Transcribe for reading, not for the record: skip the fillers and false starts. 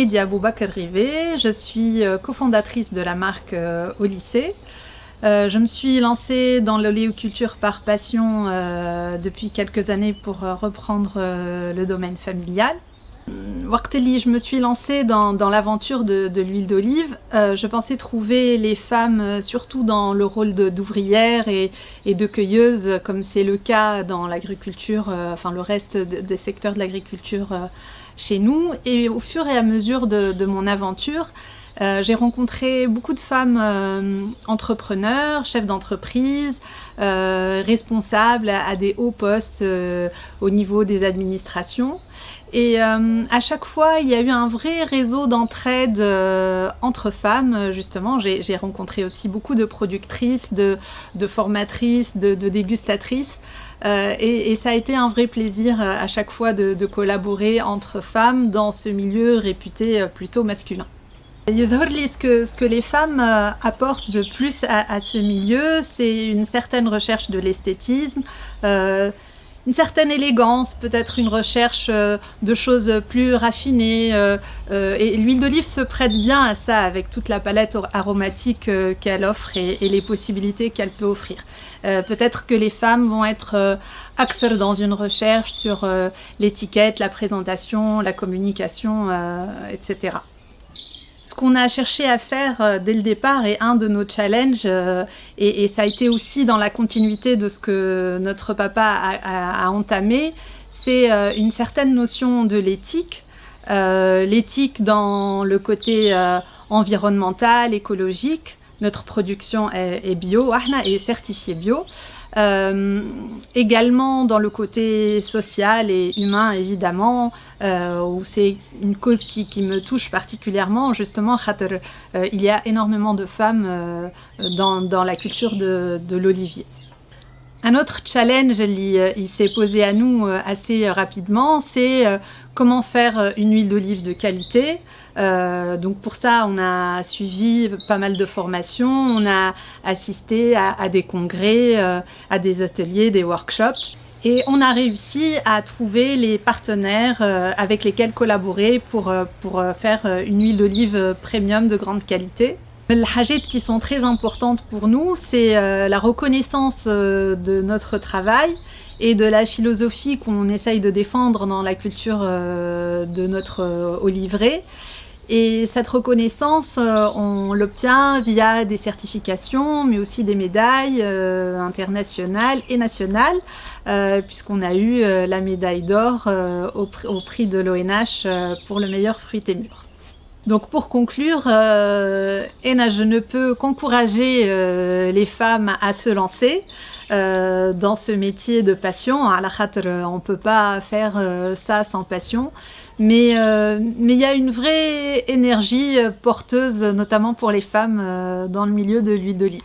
Heidi Aboubakr Rivé, je suis cofondatrice de la marque au lycée. Je me suis lancée dans l'oléoculture par passion depuis quelques années pour reprendre le domaine familial. Waqteli, je me suis lancée dans l'aventure de l'huile d'olive. Je pensais trouver les femmes surtout dans le rôle d'ouvrières et de cueilleuses, comme c'est le cas dans l'agriculture, enfin le reste des secteurs de l'agriculture chez nous. Et au fur et à mesure de mon aventure, j'ai rencontré beaucoup de femmes entrepreneurs, chefs d'entreprise, responsables à des hauts postes au niveau des administrations. Et à chaque fois, il y a eu un vrai réseau d'entraide entre femmes, justement. J'ai rencontré aussi beaucoup de productrices, de formatrices, de dégustatrices. Et ça a été un vrai plaisir à chaque fois de collaborer entre femmes dans ce milieu réputé plutôt masculin. Ce que les femmes apportent de plus à ce milieu, c'est une certaine recherche de l'esthétisme, une certaine élégance, peut-être une recherche de choses plus raffinées. Et l'huile d'olive se prête bien à ça, avec toute la palette aromatique qu'elle offre et les possibilités qu'elle peut offrir. Peut-être que les femmes vont être akthar dans une recherche sur l'étiquette, la présentation, la communication, etc. Ce qu'on a cherché à faire dès le départ est un de nos challenges et ça a été aussi dans la continuité de ce que notre papa a entamé, c'est une certaine notion de l'éthique. L'éthique dans le côté environnemental, écologique. Notre production est bio, est certifiée bio. Également dans le côté social et humain, évidemment, où c'est une cause qui me touche particulièrement, justement, il y a énormément de femmes dans la culture de l'olivier. Un autre challenge, il s'est posé à nous assez rapidement, c'est comment faire une huile d'olive de qualité. Donc pour ça, on a suivi pas mal de formations, on a assisté à des congrès, à des ateliers, des workshops. Et on a réussi à trouver les partenaires avec lesquels collaborer pour faire une huile d'olive premium de grande qualité. Les choses qui sont très importantes pour nous, c'est la reconnaissance de notre travail et de la philosophie qu'on essaye de défendre dans la culture de notre oliveraie. Et cette reconnaissance, on l'obtient via des certifications, mais aussi des médailles internationales et nationales, puisqu'on a eu la médaille d'or au prix de l'ONH pour le meilleur fruit et mûr. Donc pour conclure, je ne peux qu'encourager les femmes à se lancer dans ce métier de passion. On ne peut pas faire ça sans passion, mais il y a une vraie énergie porteuse, notamment pour les femmes, dans le milieu de l'huile d'olive.